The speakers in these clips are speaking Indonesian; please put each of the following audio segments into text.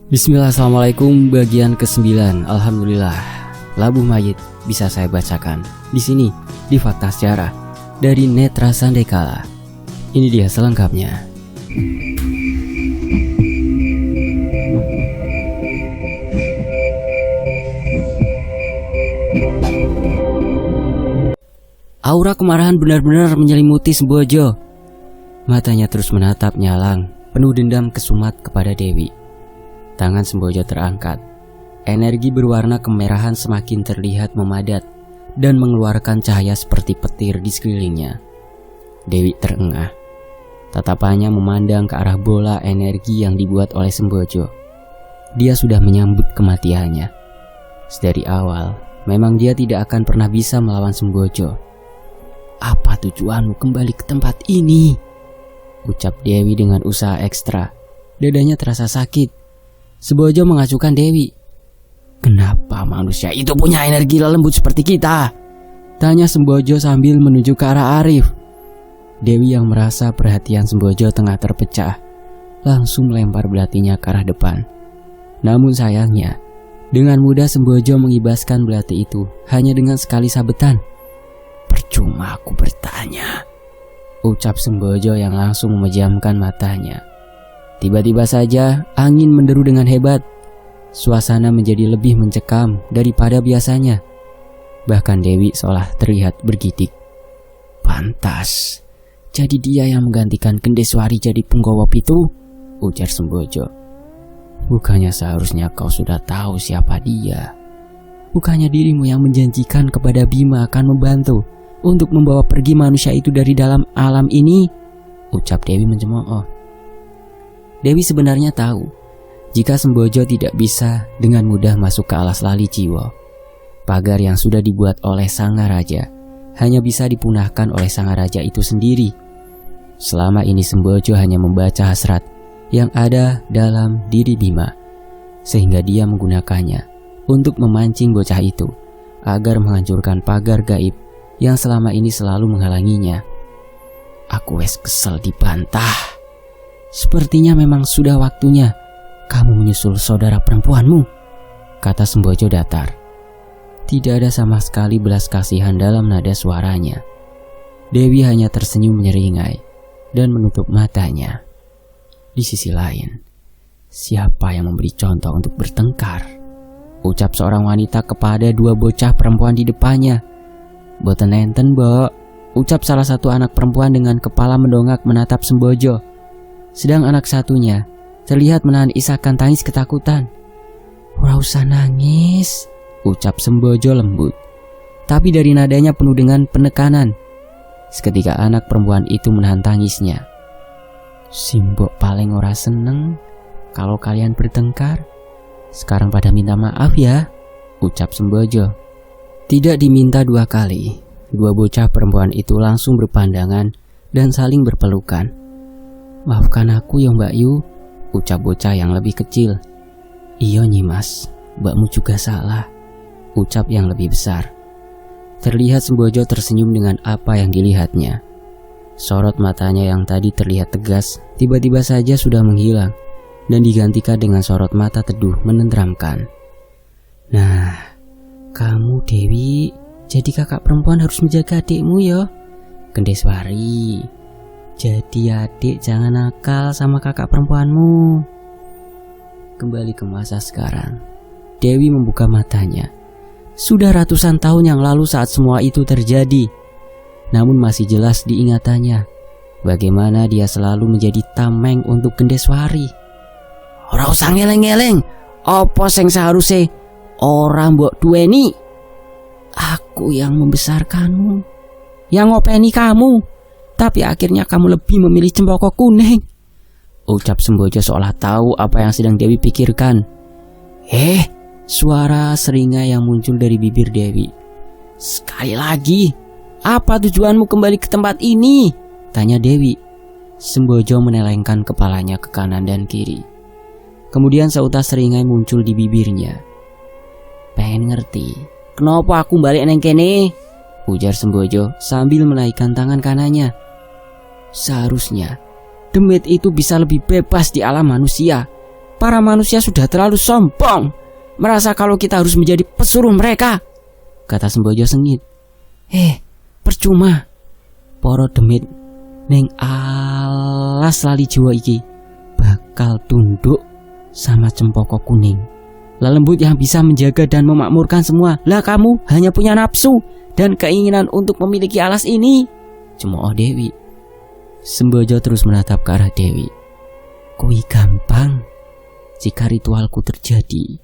Bismillah, assalamualaikum. Bagian ke-9. Alhamdulillah, Labuh Mayit bisa saya bacakan di sini di Fakta Sejarah dari Netra Sandekala. Ini dia selengkapnya. Aura kemarahan benar-benar menyelimuti Sembojo. Matanya terus menatap Nyalang, penuh dendam kesumat kepada Dewi. Tangan Sembojo terangkat. Energi berwarna kemerahan semakin terlihat memadat dan mengeluarkan cahaya seperti petir di sekelilingnya. Dewi terengah. Tatapannya memandang ke arah bola energi yang dibuat oleh Sembojo. Dia sudah menyambut kematiannya. Sedari awal, memang dia tidak akan pernah bisa melawan Sembojo. "Apa tujuanmu kembali ke tempat ini?" ucap Dewi dengan usaha ekstra. Dadanya terasa sakit. Sembojo mengacukan Dewi. "Kenapa manusia itu punya energi lembut seperti kita?" tanya Sembojo sambil menuju ke arah Arif. Dewi yang merasa perhatian Sembojo tengah terpecah langsung melempar belatinya ke arah depan. Namun sayangnya, dengan mudah Sembojo mengibaskan belati itu hanya dengan sekali sabetan. "Percuma aku bertanya," ucap Sembojo yang langsung memejamkan matanya. Tiba-tiba saja angin menderu dengan hebat. Suasana menjadi lebih mencekam daripada biasanya. Bahkan Dewi seolah terlihat bergidik. "Pantas, jadi dia yang menggantikan Kendeswari jadi penggawa pitu," ujar Sembojo. "Bukannya seharusnya kau sudah tahu siapa dia? Bukannya dirimu yang menjanjikan kepada Bima akan membantu untuk membawa pergi manusia itu dari dalam alam ini?" ucap Dewi mencemooh. Dewi sebenarnya tahu jika Sembojo tidak bisa dengan mudah masuk ke alas lali jiwa. Pagar yang sudah dibuat oleh Sangaraja hanya bisa dipunahkan oleh Sangaraja itu sendiri. Selama ini Sembojo hanya membaca hasrat yang ada dalam diri Bima, sehingga dia menggunakannya untuk memancing bocah itu agar menghancurkan pagar gaib yang selama ini selalu menghalanginya. "Aku wes kesel dibantah. Sepertinya memang sudah waktunya kamu menyusul saudara perempuanmu," kata Sembojo datar. Tidak ada sama sekali belas kasihan dalam nada suaranya. Dewi hanya tersenyum menyeringai dan menutup matanya. Di sisi lain, "Siapa yang memberi contoh untuk bertengkar?" ucap seorang wanita kepada dua bocah perempuan di depannya. "Boten enten, Mbok," ucap salah satu anak perempuan dengan kepala mendongak menatap Sembojo. Sedang anak satunya terlihat menahan isakan tangis ketakutan. "Ora usah nangis," ucap Sembojo lembut, tapi dari nadanya penuh dengan penekanan. Seketika anak perempuan itu menahan tangisnya. "Simbok paling ora seneng kalau kalian bertengkar. Sekarang pada minta maaf ya," ucap Sembojo. Tidak diminta dua kali, dua bocah perempuan itu langsung berpandangan dan saling berpelukan. "Maafkan aku ya Mbak Yu," ucap bocah yang lebih kecil. "Iya Nyimas, mbakmu juga salah," ucap yang lebih besar. Terlihat Sembojo tersenyum dengan apa yang dilihatnya. Sorot matanya yang tadi terlihat tegas tiba-tiba saja sudah menghilang dan digantikan dengan sorot mata teduh menenteramkan. "Nah, kamu Dewi, jadi kakak perempuan harus menjaga adikmu ya, Kendeswari. Jadi adik jangan nakal sama kakak perempuanmu." Kembali ke masa sekarang, Dewi membuka matanya. Sudah ratusan tahun yang lalu saat semua itu terjadi. Namun masih jelas diingatannya bagaimana dia selalu menjadi tameng untuk Kendeswari. "Ora usah ngeleng-ngeleng, apa sing seharusnya ora mbok duweni. Aku yang membesarkanmu, yang ngopeni kamu, tapi akhirnya kamu lebih memilih cempoko kuning," ucap Sembojo seolah tahu apa yang sedang Dewi pikirkan. Suara seringai yang muncul dari bibir Dewi. "Sekali lagi, apa tujuanmu kembali ke tempat ini?" tanya Dewi. Sembojo menelengkan kepalanya ke kanan dan kiri. Kemudian seutas seringai muncul di bibirnya. "Pengen ngerti kenapa aku balik neng kene?" ujar Sembojo sambil menaikkan tangan kanannya. "Seharusnya demit itu bisa lebih bebas di alam manusia. Para manusia sudah terlalu sombong, merasa kalau kita harus menjadi pesuruh mereka, kata Sembojo sengit. Percuma. Para demit ning alas lali jiwa iki bakal tunduk sama Cempaka Kuning, lelembut yang bisa menjaga dan memakmurkan semua. Lah kamu hanya punya nafsu dan keinginan untuk memiliki alas ini, cemooh Dewi. Sembojo terus menatap ke arah Dewi. Kui gampang. Jika ritualku terjadi,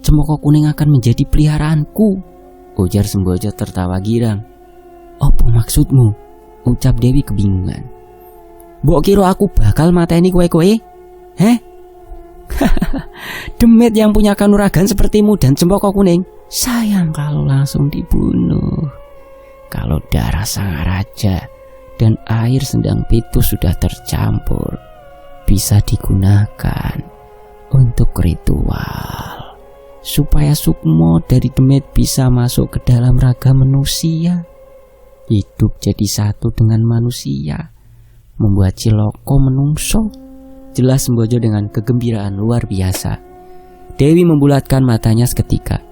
Cempaka Kuning akan menjadi peliharaanku, ujar Sembojo tertawa girang. Apa maksudmu? Ucap Dewi kebingungan. Mbok kira aku bakal mateni kowe-kowe? Demit yang punya kanuragan sepertimu dan Cempaka Kuning sayang kalau langsung dibunuh. Kalau darah sang raja dan air Sendang Pitu sudah tercampur, bisa digunakan untuk ritual supaya sukmo dari demit bisa masuk ke dalam raga manusia, hidup jadi satu dengan manusia, membuat ciloko menungso, jelas Sembojo dengan kegembiraan luar biasa. Dewi membulatkan matanya seketika.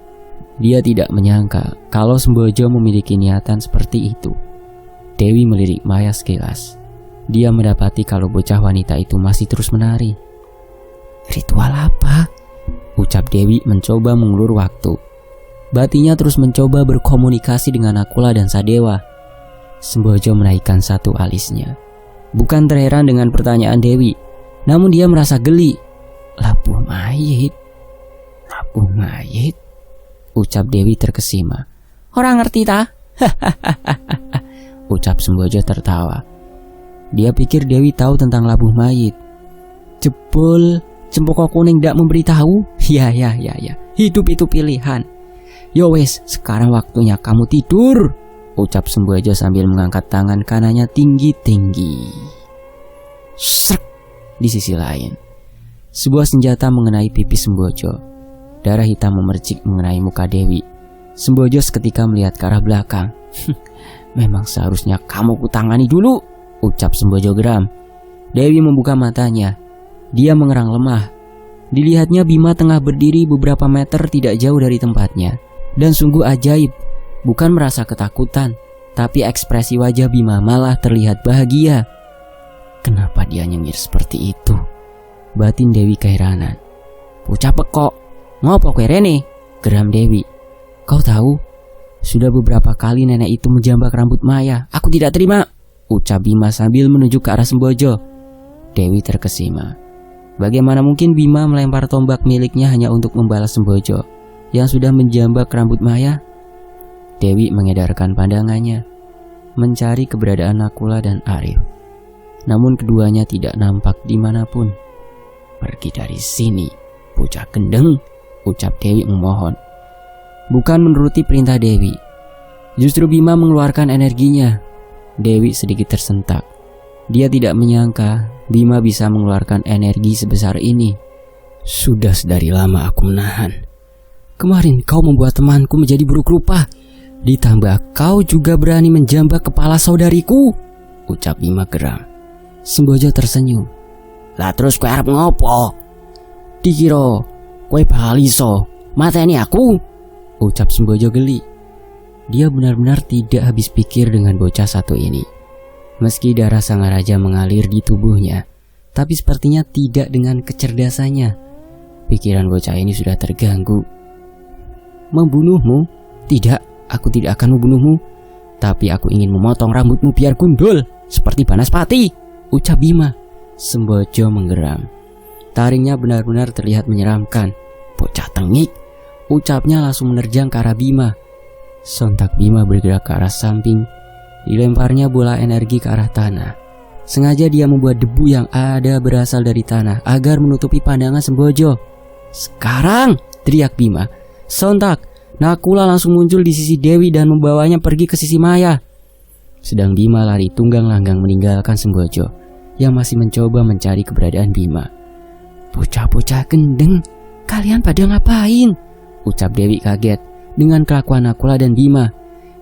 Dia tidak menyangka kalau Sembojo memiliki niatan seperti itu. Dewi melirik Maya sekilas. Dia mendapati kalau bocah wanita itu masih terus menari. Ritual apa? Ucap Dewi mencoba mengulur waktu. Batinnya terus mencoba berkomunikasi dengan Nakula dan Sadewa. Sembojo menaikkan satu alisnya. Bukan terheran dengan pertanyaan Dewi, namun dia merasa geli. Labuh mayit? Labuh mayit? Ucap Dewi terkesima. Orang ngerti ta? Ucap Sembojo tertawa. Dia pikir Dewi tahu tentang labuh mayit. Jebul Cempaka Kuning tidak memberitahu. Ya. Hidup itu pilihan. Yo wes, sekarang waktunya kamu tidur, ucap Sembojo sambil mengangkat tangan kanannya tinggi-tinggi. Srek. Di sisi lain, sebuah senjata mengenai pipi Sembojo. Darah hitam memercik mengenai muka Dewi. Sembojo seketika melihat ke arah belakang. Memang seharusnya kamu kutangani dulu, ucap Sembojo geram. Dewi membuka matanya. Dia mengerang lemah. Dilihatnya Bima tengah berdiri beberapa meter tidak jauh dari tempatnya. Dan sungguh ajaib, bukan merasa ketakutan, tapi ekspresi wajah Bima malah terlihat bahagia. Kenapa dia nyengir seperti itu? Batin Dewi keheranan. Bocah pekok, ngopo kowe rene? Geram Dewi. Kau tahu, sudah beberapa kali nenek itu menjambak rambut Maya. Aku tidak terima, ucap Bima sambil menunjuk ke arah Sembojo. Dewi terkesima. Bagaimana mungkin Bima melempar tombak miliknya hanya untuk membalas Sembojo yang sudah menjambak rambut Maya? Dewi mengedarkan pandangannya, mencari keberadaan Nakula dan Arif. Namun keduanya tidak nampak dimanapun. Pergi dari sini, bocah gendeng, ucap Dewi memohon. Bukan menuruti perintah Dewi. Justru Bima mengeluarkan energinya. Dewi sedikit tersentak. Dia tidak menyangka Bima bisa mengeluarkan energi sebesar ini. Sudah sedari lama aku menahan. Kemarin kau membuat temanku menjadi buruk rupa. Ditambah kau juga berani menjambak kepala saudariku, ucap Bima geram. Sembojo tersenyum. Lah terus kowe arep ngopo? Dikira kowe bakal iso mateni aku, ucap Sembojo geli. Dia benar-benar tidak habis pikir dengan bocah satu ini. Meski darah sang raja mengalir di tubuhnya, tapi sepertinya tidak dengan kecerdasannya. Pikiran bocah ini sudah terganggu. Membunuhmu? Tidak, aku tidak akan membunuhmu. Tapi aku ingin memotong rambutmu biar gundul seperti Banaspati, ucap Bima. Sembojo menggeram. Taringnya benar-benar terlihat menyeramkan. Bocah tengik, ucapnya langsung menerjang ke arah Bima. Sontak Bima bergerak ke arah samping. Dilemparnya bola energi ke arah tanah. Sengaja dia membuat debu yang ada berasal dari tanah agar menutupi pandangan Sembojo. Sekarang, teriak Bima. Sontak, Nakula langsung muncul di sisi Dewi dan membawanya pergi ke sisi Maya. Sedang Bima lari tunggang langgang meninggalkan Sembojo yang masih mencoba mencari keberadaan Bima. Bocah-bocah gendeng, kalian pada ngapain? Ucap Dewi kaget dengan kelakuan Nakula dan Bima.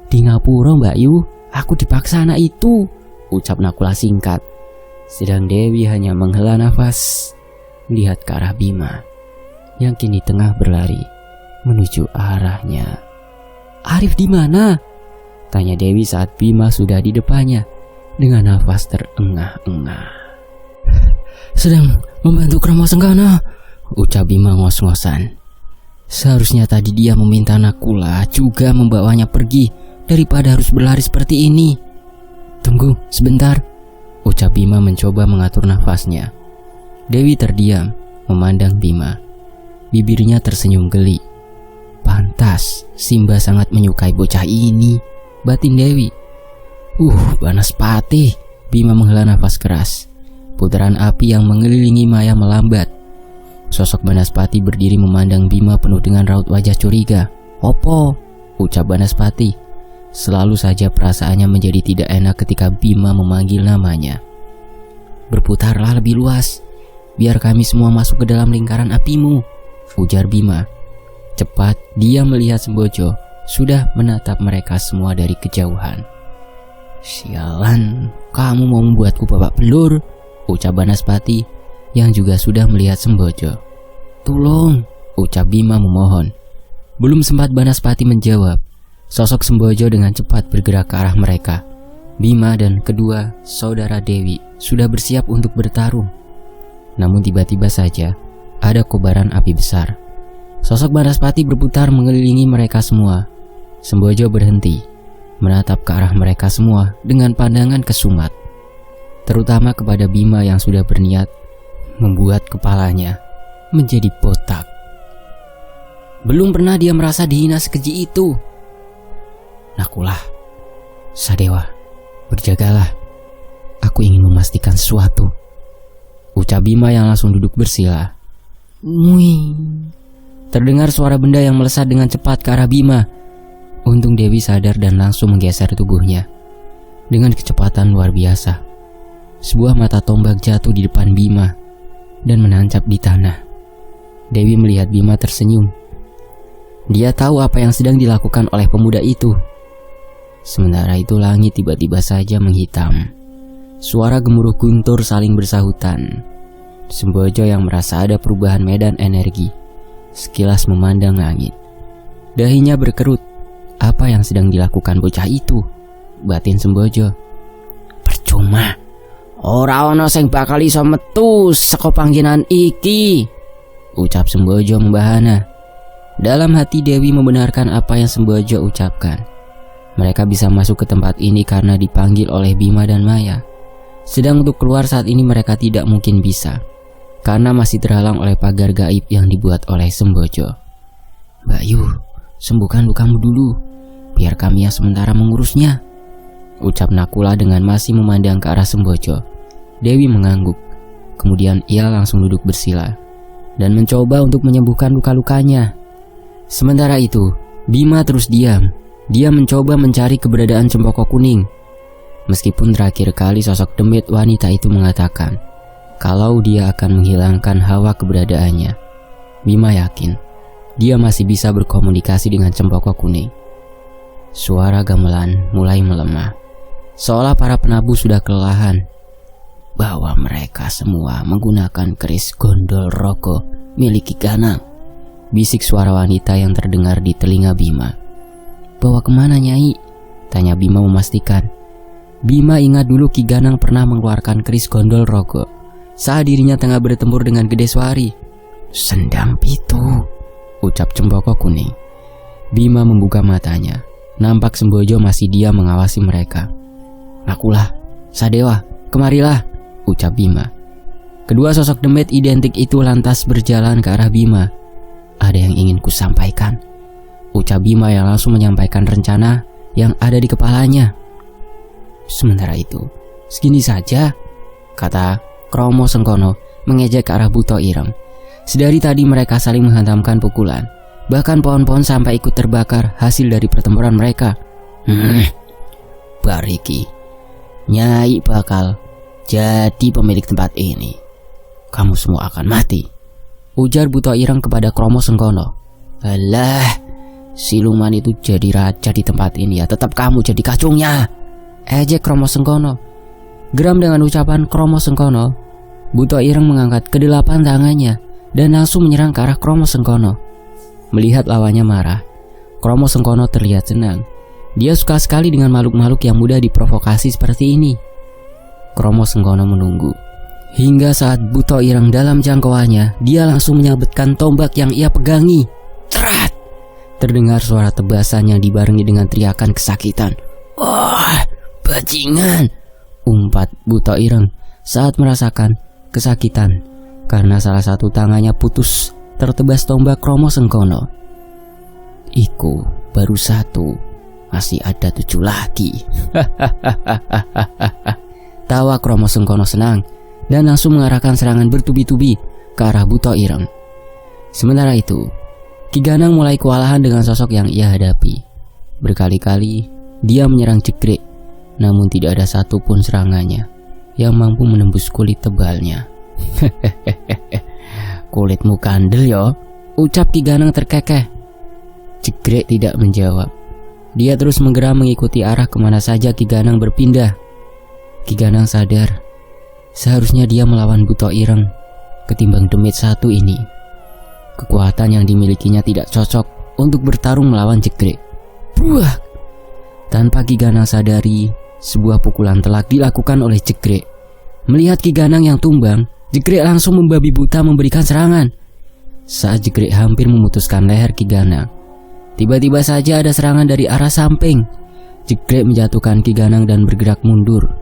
Di ngapura Mbak Yu, aku dipaksa anak itu, ucap Nakula singkat. Sedang Dewi hanya menghela nafas. lihat ke arah Bima yang kini tengah berlari menuju arahnya. "Arif di mana?" tanya Dewi saat Bima sudah di depannya dengan nafas terengah-engah. "Sedang membantu Kromo Sengkono," ucap Bima ngos-ngosan. Seharusnya tadi dia meminta Nakula juga membawanya pergi daripada harus berlari seperti ini. "Tunggu sebentar," ucap Bima mencoba mengatur nafasnya. Dewi terdiam memandang Bima. Bibirnya tersenyum geli. Pantas Simba sangat menyukai bocah ini, batin Dewi. Banaspati. Bima menghela nafas keras. Putaran api yang mengelilingi Maya melambat. Sosok Banaspati berdiri memandang Bima penuh dengan raut wajah curiga. "Opo?" ucap Banaspati. Selalu saja perasaannya menjadi tidak enak ketika Bima memanggil namanya. "Berputarlah lebih luas, biar kami semua masuk ke dalam lingkaran apimu," ujar Bima. Cepat dia melihat Sembojo sudah menatap mereka semua dari kejauhan. "Sialan, kamu mau membuatku babak belur," ucap Banaspati yang juga sudah melihat Sembojo. "Tolong," ucap Bima memohon. Belum sempat Banaspati menjawab, sosok Sembojo dengan cepat bergerak ke arah mereka. Bima dan kedua saudara Dewi sudah bersiap untuk bertarung. Namun tiba-tiba saja ada kobaran api besar. Sosok Banaspati berputar mengelilingi mereka semua. Sembojo berhenti, menatap ke arah mereka semua dengan pandangan kesumat, terutama kepada Bima yang sudah berniat membuat kepalanya menjadi botak. Belum pernah dia merasa dihina sekeji itu. "Nakula, Sadewa, berjagalah. Aku ingin memastikan sesuatu," ucap Bima yang langsung duduk bersila. "Muing." Terdengar suara benda yang melesat dengan cepat ke arah Bima. Untung Dewi sadar dan langsung menggeser tubuhnya. Dengan kecepatan luar biasa, sebuah mata tombak jatuh di depan Bima dan menancap di tanah. Dewi melihat Bima tersenyum. Dia tahu apa yang sedang dilakukan oleh pemuda itu. Sementara itu langit tiba-tiba saja menghitam. Suara gemuruh guntur saling bersahutan. Sembojo yang merasa ada perubahan medan energi sekilas memandang langit. Dahinya berkerut. Apa yang sedang dilakukan bocah itu? Batin Sembojo. "Percuma, ora ono sing bakal iso metu saka panggenan iki," ucap Sembojo membahana. Dalam hati Dewi membenarkan apa yang Sembojo ucapkan. Mereka bisa masuk ke tempat ini karena dipanggil oleh Bima dan Maya. Sedang untuk keluar saat ini mereka tidak mungkin bisa, karena masih terhalang oleh pagar gaib yang dibuat oleh Sembojo. "Mbak Yu, sembuhkan lukamu dulu, biar kami yang sementara mengurusnya," ucap Nakula dengan masih memandang ke arah Sembojo. Dewi mengangguk. Kemudian ia langsung duduk bersila dan mencoba untuk menyembuhkan luka-lukanya. Sementara itu, Bima terus diam. Dia mencoba mencari keberadaan Cempoko Kuning. Meskipun terakhir kali sosok demit wanita itu mengatakan kalau dia akan menghilangkan hawa keberadaannya, Bima yakin dia masih bisa berkomunikasi dengan Cempoko Kuning. Suara gamelan mulai melemah, seolah para penabuh sudah kelelahan. "Bawa mereka semua menggunakan keris Gondol Rogo milik Ki Ganang," bisik suara wanita yang terdengar di telinga Bima. "Bawa kemana, Nyai?" tanya Bima memastikan. Bima ingat dulu Ki Ganang pernah mengeluarkan keris Gondol Rogo saat dirinya tengah bertempur dengan Gedeswari. "Sendang Pitu," ucap Cempoko Kuning. Bima membuka matanya. Nampak Sembojo masih diam mengawasi mereka. "Nakula, Sadewa, kemarilah," ucap Bima. Kedua sosok demit identik itu lantas berjalan ke arah Bima. "Ada yang ingin kusampaikan," ucap Bima yang langsung menyampaikan rencana yang ada di kepalanya. Sementara itu, "Segini saja," kata Kromo Sengkono mengejek ke arah Buto Ireng. Sedari tadi mereka saling menghantamkan pukulan. Bahkan pohon-pohon sampai ikut terbakar hasil dari pertempuran mereka. "Bariki, Nyai bakal jadi pemilik tempat ini. Kamu semua akan mati," ujar Buto Ireng kepada Kromo Sengkono. "Alah, siluman itu jadi raja di tempat ini ya, tetap kamu jadi kacungnya," ejek Kromo Sengkono. Geram dengan ucapan Kromo Sengkono, Buto Ireng mengangkat kedelapan tangannya dan langsung menyerang ke arah Kromo Sengkono. Melihat lawannya marah, Kromo Sengkono terlihat senang. Dia suka sekali dengan makhluk-makhluk yang mudah diprovokasi seperti ini. Kromo Sengkono menunggu hingga saat Buto Ireng dalam jangkauannya, dia langsung menyabetkan tombak yang ia pegangi. Cerat! Terdengar suara tebasan yang dibarengi dengan teriakan kesakitan. Wah, bajingan! Umpat Buto Ireng saat merasakan kesakitan karena salah satu tangannya putus tertebas tombak Kromo Sengkono. Iku baru 1, masih ada 7 lagi. Tawa Kromo Sengkono senang dan langsung mengarahkan serangan bertubi-tubi ke arah Buto Ireng. Sementara itu, Ki Ganang mulai kewalahan dengan sosok yang ia hadapi. Berkali-kali dia menyerang Jegrek, namun tidak ada satupun serangannya yang mampu menembus kulit tebalnya. Kulitmu kandel yo, ucap Ki Ganang terkekeh. Jegrek tidak menjawab. Dia terus menggeram mengikuti arah kemana saja Ki Ganang berpindah. Ki Ganang sadar seharusnya dia melawan Buto Ireng ketimbang demit 1 ini. Kekuatan yang dimilikinya tidak cocok untuk bertarung melawan Jegrek. Buah! Tanpa Ki Ganang sadari, sebuah pukulan telak dilakukan oleh Jegrek. Melihat Ki Ganang yang tumbang, Jegrek langsung membabi buta memberikan serangan. Saat Jegrek hampir memutuskan leher Ki Ganang, tiba-tiba saja ada serangan dari arah samping. Jegrek menjatuhkan Ki Ganang dan bergerak mundur.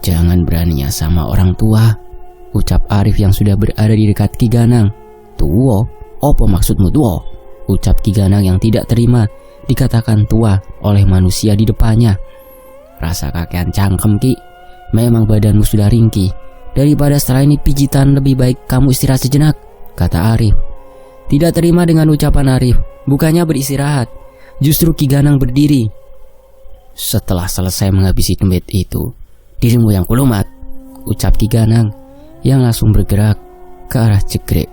Jangan beraninya sama orang tua, ucap Arif yang sudah berada di dekat Ki Ganang. Tua? Apa maksudmu tua? Ucap Ki Ganang yang tidak terima dikatakan tua oleh manusia di depannya. Rasa kakean cangkem Ki, memang badanmu sudah ringkih. Daripada setelah ini pijitan, lebih baik kamu istirahat sejenak, kata Arif. Tidak terima dengan ucapan Arif, bukannya beristirahat, justru Ki Ganang berdiri. Setelah selesai menghabisi demit itu, dirimu yang kulumat, ucap Ki Ganang yang langsung bergerak ke arah Jegrek.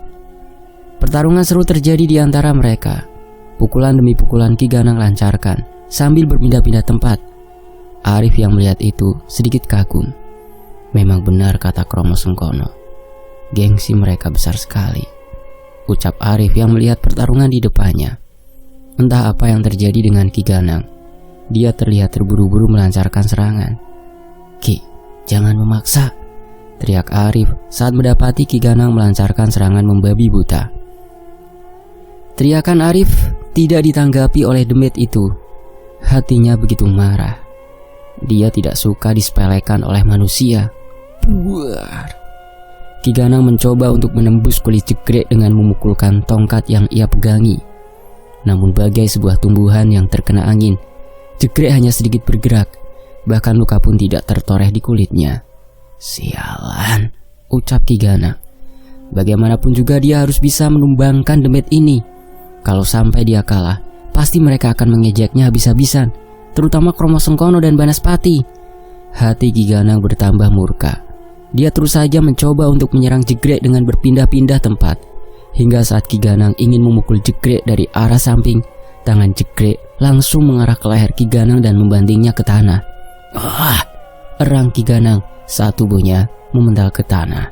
Pertarungan seru terjadi di antara mereka. Pukulan demi pukulan Ki Ganang lancarkan sambil berpindah-pindah tempat. Arif yang melihat itu sedikit kagum. Memang benar kata Kromo Sengkono, gengsi mereka besar sekali, ucap Arif yang melihat pertarungan di depannya. Entah apa yang terjadi dengan Ki Ganang, dia terlihat terburu-buru melancarkan serangan. Ki, jangan memaksa, teriak Arif saat mendapati Ki Ganang melancarkan serangan membabi buta. Teriakan Arif tidak ditanggapi oleh demit itu. Hatinya begitu marah. Dia tidak suka disepelekan oleh manusia. Buar. Ki Ganang mencoba untuk menembus kulit Jegrek dengan memukulkan tongkat yang ia pegangi. Namun bagai sebuah tumbuhan yang terkena angin, Jegrek hanya sedikit bergerak. Bahkan luka pun tidak tertoreh di kulitnya. Sialan, ucap Ki Ganang. Bagaimanapun juga dia harus bisa menumbangkan demit ini. Kalau sampai dia kalah, pasti mereka akan mengejeknya habis-habisan, terutama Kromo Sengkono dan Banaspati. Hati Ki Ganang bertambah murka. Dia terus saja mencoba untuk menyerang Jegrek dengan berpindah-pindah tempat. Hingga saat Ki Ganang ingin memukul Jegrek dari arah samping, tangan Jegrek langsung mengarah ke leher Ki Ganang dan membantingnya ke tanah. Wah! Erang Ki Ganang saat tubuhnya memental ke tanah.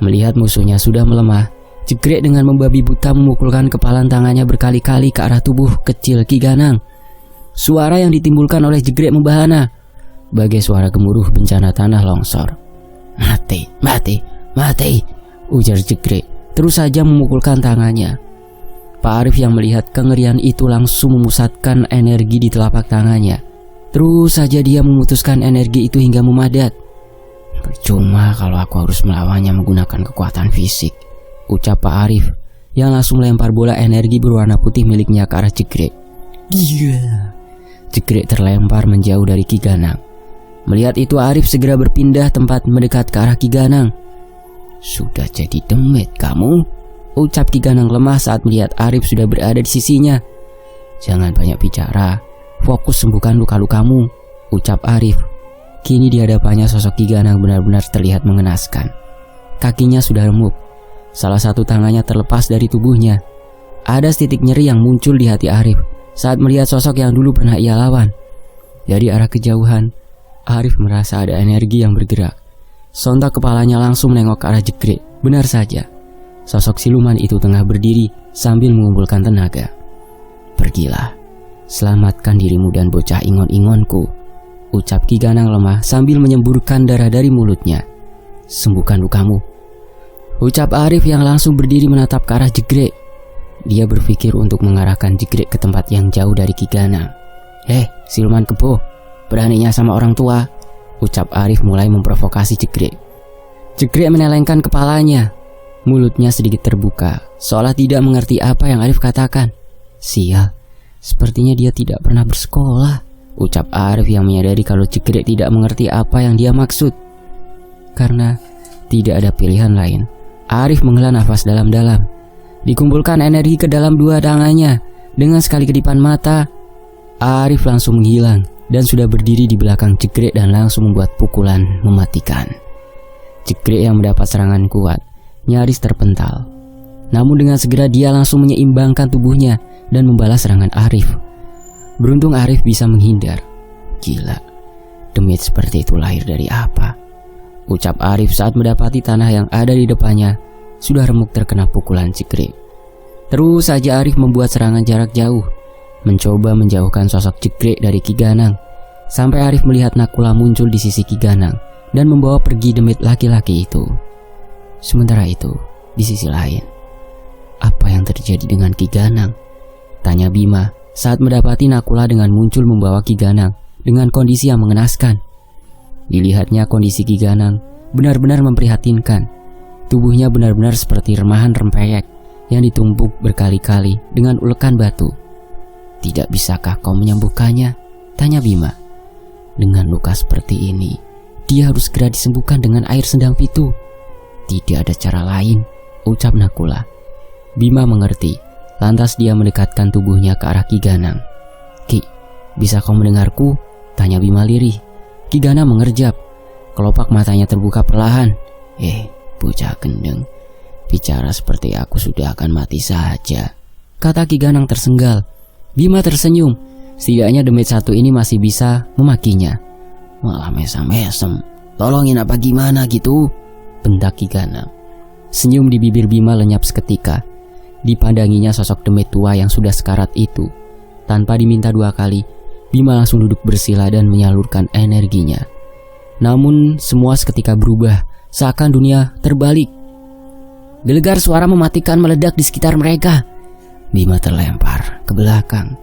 Melihat musuhnya sudah melemah, Jegrek dengan membabi buta memukulkan kepalan tangannya berkali-kali ke arah tubuh kecil Ki Ganang. Suara yang ditimbulkan oleh Jegrek membahana, bagai suara gemuruh bencana tanah longsor. Mati, mati, mati, ujar Jegrek, terus saja memukulkan tangannya. Pak Arif yang melihat kengerian itu langsung memusatkan energi di telapak tangannya. Terus saja dia memutuskan energi itu hingga memadat. Percuma kalau aku harus melawannya menggunakan kekuatan fisik, ucap Pak Arif yang langsung melempar bola energi berwarna putih miliknya ke arah Jegrek. Iya. Jegrek terlempar menjauh dari Ki Ganang. Melihat itu Arif segera berpindah tempat mendekat ke arah Ki Ganang. Sudah jadi demit kamu, ucap Ki Ganang lemah saat melihat Arif sudah berada di sisinya. Jangan banyak bicara, fokus sembuhkan luka-lukamu, ucap Arif. Kini di hadapannya sosok Ki Ganang benar-benar terlihat mengenaskan. Kakinya sudah remuk, salah satu tangannya terlepas dari tubuhnya. Ada setitik nyeri yang muncul di hati Arif saat melihat sosok yang dulu pernah ia lawan. Dari arah kejauhan, Arif merasa ada energi yang bergerak. Sontak kepalanya langsung menengok ke arah Jegre. Benar saja, sosok siluman itu tengah berdiri sambil mengumpulkan tenaga. "Pergilah, selamatkan dirimu dan bocah ingon-ingonku," ucap Ki Ganang lemah sambil menyemburkan darah dari mulutnya. "Sembuhkan lukamu," ucap Arif yang langsung berdiri menatap ke arah Jegre. Dia berpikir untuk mengarahkan Jegre ke tempat yang jauh dari Ki Ganang. Siluman kebo, beraninya sama orang tua," ucap Arif mulai memprovokasi Jegre. Jegre menelengkan kepalanya. Mulutnya sedikit terbuka, seolah tidak mengerti apa yang Arif katakan. "Sial, sepertinya dia tidak pernah bersekolah," ucap Arif yang menyadari kalau Jegre tidak mengerti apa yang dia maksud. Karena tidak ada pilihan lain, Arif menghela nafas dalam-dalam. Dikumpulkan energi ke dalam dua tangannya. Dengan sekali kedipan mata, Arif langsung menghilang dan sudah berdiri di belakang Jegre dan langsung membuat pukulan mematikan. Jegre yang mendapat serangan kuat nyaris terpental. Namun dengan segera dia langsung menyeimbangkan tubuhnya dan membalas serangan Arif. Beruntung Arif bisa menghindar. Gila, demit seperti itu lahir dari apa? Ucap Arif saat mendapati tanah yang ada di depannya sudah remuk terkena pukulan Jegre. Terus saja Arif membuat serangan jarak jauh, mencoba menjauhkan sosok Jegre dari Ki Ganang, sampai Arif melihat Nakula muncul di sisi Ki Ganang dan membawa pergi demit laki-laki itu. Sementara itu, di sisi lain, apa yang terjadi dengan Ki Ganang? Tanya Bima saat mendapati Nakula dengan muncul membawa Ki Ganang dengan kondisi yang mengenaskan. Dilihatnya kondisi Ki Ganang benar-benar memprihatinkan. Tubuhnya benar-benar seperti remahan rempeyek yang ditumpuk berkali-kali dengan ulekan batu. "Tidak bisakah kau menyembuhkannya?" tanya Bima. "Dengan luka seperti ini, dia harus segera disembuhkan dengan air sendang pitu." "Tidak ada cara lain," ucap Nakula. Bima mengerti, lantas dia mendekatkan tubuhnya ke arah Ki Ganang. "Ki, bisa kau mendengarku?" tanya Bima lirih. Ki Ganang mengerjap, kelopak matanya terbuka perlahan. Bocah gendeng, bicara seperti aku sudah akan mati saja," kata Ki Ganang tersenggal. Bima tersenyum, setidaknya demit satu ini masih bisa memakinya. "Malah mesem-mesem, tolongin apa gimana gitu?" bentak Ki Ganang. Senyum di bibir Bima lenyap seketika. Dipandanginya sosok demit tua yang sudah sekarat itu. Tanpa diminta dua kali, Bima langsung duduk bersila dan menyalurkan energinya. Namun semua seketika berubah, seakan dunia terbalik. Gelegar suara mematikan meledak di sekitar mereka. Bima terlempar ke belakang.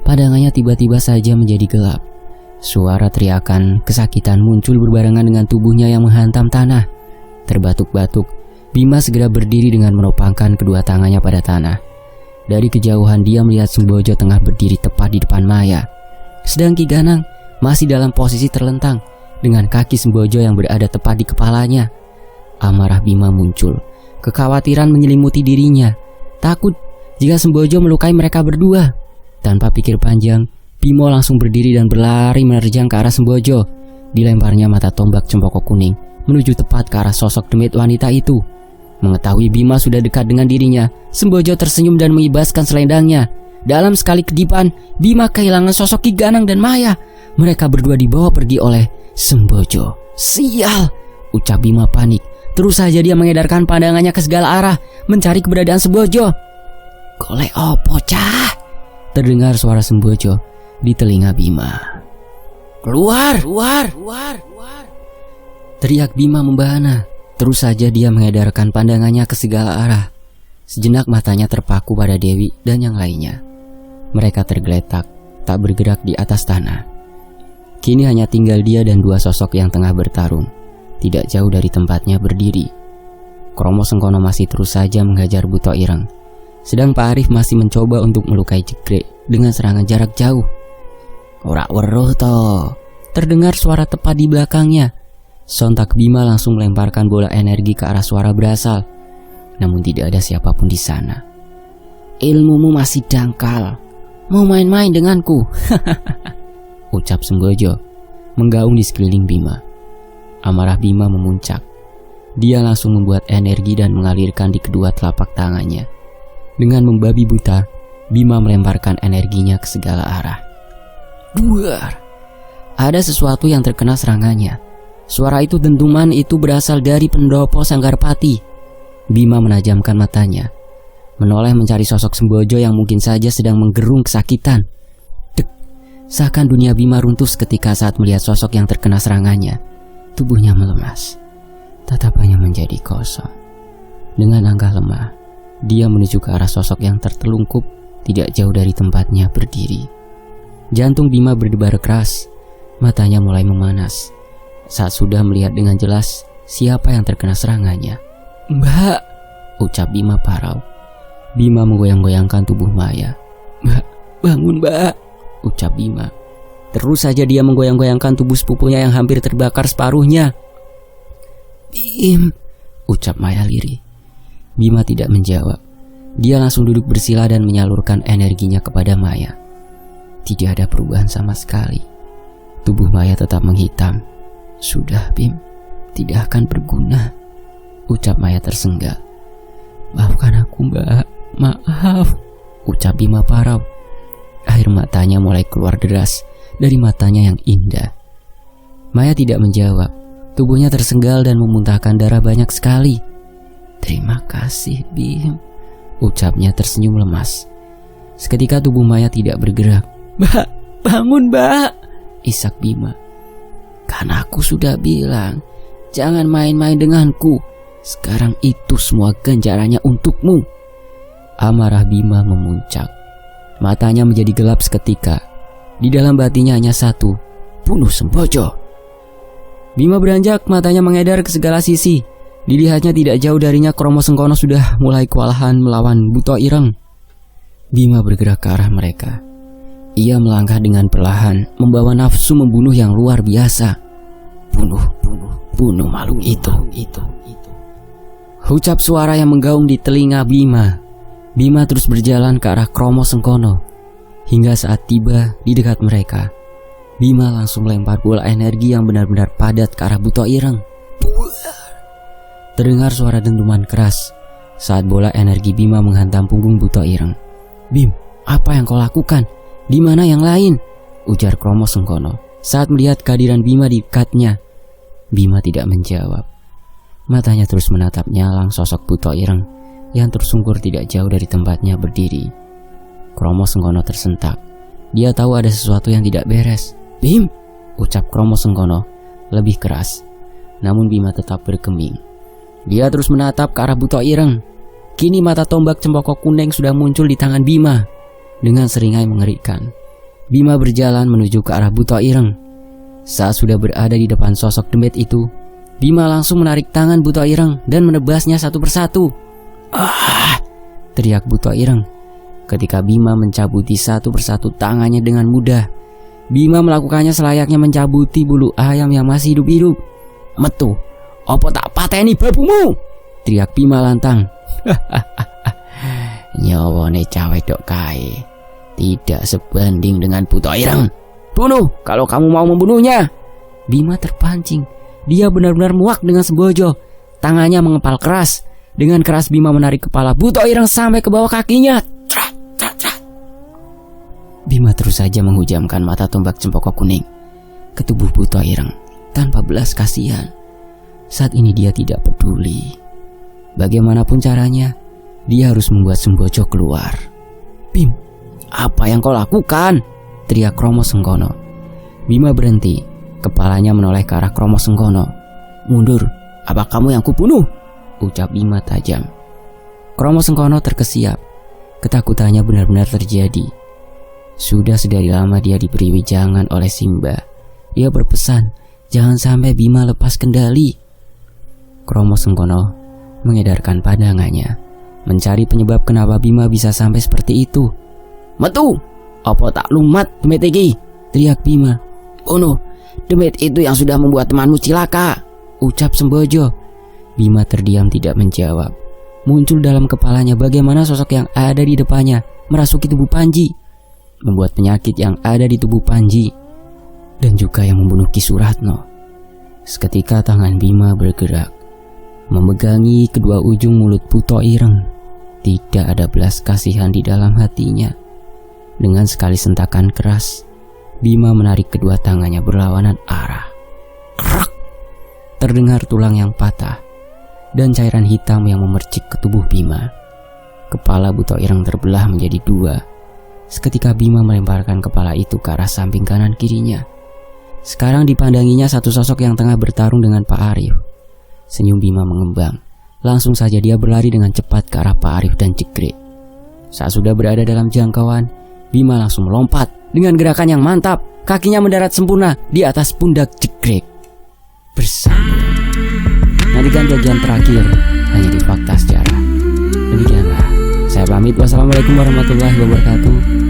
Pandangannya tiba-tiba saja menjadi gelap. Suara teriakan kesakitan muncul berbarengan dengan tubuhnya yang menghantam tanah. Terbatuk-batuk, Bima segera berdiri dengan menopangkan kedua tangannya pada tanah. Dari kejauhan dia melihat Sembojo tengah berdiri tepat di depan Maya. Sedang Ki Ganang masih dalam posisi terlentang dengan kaki Sembojo yang berada tepat di kepalanya. Amarah Bima muncul. Kekhawatiran menyelimuti dirinya. Takut jika Sembojo melukai mereka berdua. Tanpa pikir panjang, Bimo langsung berdiri dan berlari menerjang ke arah Sembojo. Dilemparnya mata tombak cempoko kuning menuju tepat ke arah sosok demit wanita itu. Mengetahui Bima sudah dekat dengan dirinya, Sembojo tersenyum dan mengibaskan selendangnya. Dalam sekali kedipan, Bima kehilangan sosok Ki Ganang dan Maya. Mereka berdua dibawa pergi oleh Sembojo. "Sial!" ucap Bima panik. Terus saja dia mengedarkan pandangannya ke segala arah, mencari keberadaan Sembojo. "Golek opo cah?" terdengar suara Sembojo di telinga Bima. "Keluar, keluar, keluar!" teriak Bima membahana. Terus saja dia mengedarkan pandangannya ke segala arah. Sejenak matanya terpaku pada Dewi dan yang lainnya. Mereka tergeletak, tak bergerak di atas tanah. Kini hanya tinggal dia dan dua sosok yang tengah bertarung, tidak jauh dari tempatnya berdiri. Kromo Sengkono masih terus saja menghajar Buto Ireng, sedang Pak Arif masih mencoba untuk melukai Jegre dengan serangan jarak jauh. "Ora weruh to," terdengar suara tepat di belakangnya. Sontak Bima langsung melemparkan bola energi ke arah suara berasal. Namun tidak ada siapapun di sana. "Ilmumu masih dangkal. Mau main-main denganku?" ucap Sembojo, menggaung di sekeliling Bima. Amarah Bima memuncak. Dia langsung membuat energi dan mengalirkan di kedua telapak tangannya. Dengan membabi buta, Bima melemparkan energinya ke segala arah. Duar! Ada sesuatu yang terkena serangannya. Suara itu, dentuman itu berasal dari pendopo Sanggarpati. Bima menajamkan matanya, menoleh mencari sosok Sembojo yang mungkin saja sedang menggerung kesakitan. Dek, seakan dunia Bima runtuh seketika saat melihat sosok yang terkena serangannya. Tubuhnya melemas, tatapannya menjadi kosong. Dengan langkah lemah, dia menuju ke arah sosok yang tertelungkup tidak jauh dari tempatnya berdiri. Jantung Bima berdebar keras, matanya mulai memanas saat sudah melihat dengan jelas siapa yang terkena serangannya. "Mbak," ucap Bima parau. Bima menggoyang-goyangkan tubuh Maya. "Mbak, bangun Mbak," ucap Bima. Terus saja dia menggoyang-goyangkan tubuh sepupunya yang hampir terbakar separuhnya. "Bim," ucap Maya lirih. Bima tidak menjawab. Dia langsung duduk bersila dan menyalurkan energinya kepada Maya. Tidak ada perubahan sama sekali. Tubuh Maya tetap menghitam. "Sudah Bim, tidak akan berguna," ucap Maya tersenggak. "Maafkan aku Mbak, maaf," ucap Bima parau. Air matanya mulai keluar deras dari matanya yang indah. Maya tidak menjawab. Tubuhnya tersenggal dan memuntahkan darah banyak sekali. "Terima kasih Bim," ucapnya tersenyum lemas. Seketika tubuh Maya tidak bergerak. "Mbak, bangun Mbak," isak Bima. "Kan aku sudah bilang, jangan main-main denganku. Sekarang itu semua ganjarannya untukmu." Amarah Bima memuncak. Matanya menjadi gelap seketika. Di dalam batinnya hanya satu, bunuh Sembojo. Bima beranjak, matanya mengedar ke segala sisi. Dilihatnya tidak jauh darinya Kromo Sengkono sudah mulai kewalahan melawan Buto Ireng. Bima bergerak ke arah mereka. Ia melangkah dengan perlahan, membawa nafsu membunuh yang luar biasa. Bunuh malu itu. Ucap suara yang menggaung di telinga Bima. Bima terus berjalan ke arah Kromo Sengkono. Hingga saat tiba di dekat mereka, Bima langsung melempar bola energi yang benar-benar padat ke arah Buto Ireng. Terdengar suara dentuman keras saat bola energi Bima menghantam punggung Buto Ireng. "Bim, apa yang kau lakukan? Di mana yang lain?" ujar Kromo Sengkono saat melihat kehadiran Bima di dekatnya. Bima tidak menjawab. Matanya terus menatap nyalang sosok Buto Ireng yang tersungkur tidak jauh dari tempatnya berdiri. Kromo Sengkono tersentak. Dia tahu ada sesuatu yang tidak beres. "Bim," ucap Kromo Sengkono lebih keras. Namun Bima tetap bergeming. Dia terus menatap ke arah Buto Ireng. Kini mata tombak cempoko kuning sudah muncul di tangan Bima. Dengan seringai mengerikan, Bima berjalan menuju ke arah Buto Ireng. Saat sudah berada di depan sosok demit itu, Bima langsung menarik tangan Buto Ireng dan menebasnya satu persatu. "Ah!" teriak Buto Ireng. Ketika Bima mencabuti satu persatu tangannya dengan mudah, Bima melakukannya selayaknya mencabuti bulu ayam yang masih hidup-hidup. "Metu, opo tak pateni babumu?" teriak Bima lantang. "Nyawane cawe dok kae tidak sebanding dengan Buto Ireng. Bunuh kalau kamu mau membunuhnya." Bima terpancing. Dia benar-benar muak dengan Sembojo. Tangannya mengepal keras. Dengan keras Bima menarik kepala Buto Ireng sampai ke bawah kakinya. Bima terus saja menghujamkan mata tombak cempoko kuning ke tubuh Buto Ireng tanpa belas kasihan. Saat ini dia tidak peduli. Bagaimanapun caranya, dia harus membuat Sembojo keluar. "Bim, apa yang kau lakukan?" teriak Kromo Sengkono. Bima berhenti. Kepalanya menoleh ke arah Kromo Sengkono. "Mundur, apa kamu yang kubunuh?" ucap Bima tajam. Kromo Sengkono terkesiap. Ketakutannya benar-benar terjadi. Sudah sedari lama dia diberi wejangan oleh Simba. Dia berpesan, jangan sampai Bima lepas kendali. Kromo Sengkono mengedarkan pandangannya, mencari penyebab kenapa Bima bisa sampai seperti itu. "Metu, apa tak lumat demit iki?" teriak Bima. "Bunuh demit itu yang sudah membuat temanmu cilaka," ucap Sembojo. Bima terdiam tidak menjawab. Muncul dalam kepalanya bagaimana sosok yang ada di depannya merasuki tubuh Panji, membuat penyakit yang ada di tubuh Panji, dan juga yang membunuh Ki Suratno. Seketika tangan Bima bergerak, memegangi kedua ujung mulut Buto Ireng. Tidak ada belas kasihan di dalam hatinya. Dengan sekali sentakan keras, Bima menarik kedua tangannya berlawanan arah. Krak! terdengar tulang yang patah dan cairan hitam yang memercik ke tubuh Bima. Kepala Buto Ireng terbelah menjadi dua. Seketika Bima melemparkan kepala itu ke arah samping kanan kirinya. Sekarang dipandanginya satu sosok yang tengah bertarung dengan Pak Arif. Senyum Bima mengembang. Langsung saja dia berlari dengan cepat ke arah Pak Arif dan Jekrik. Saat sudah berada dalam jangkauan, Bima langsung melompat dengan gerakan yang mantap. Kakinya mendarat sempurna di atas pundak Jekrik. Bersambung. Nantikan bagian terakhir hanya di Fakta Sejarah. Demikianlah. Saya pamit. Wassalamualaikum warahmatullahi wabarakatuh.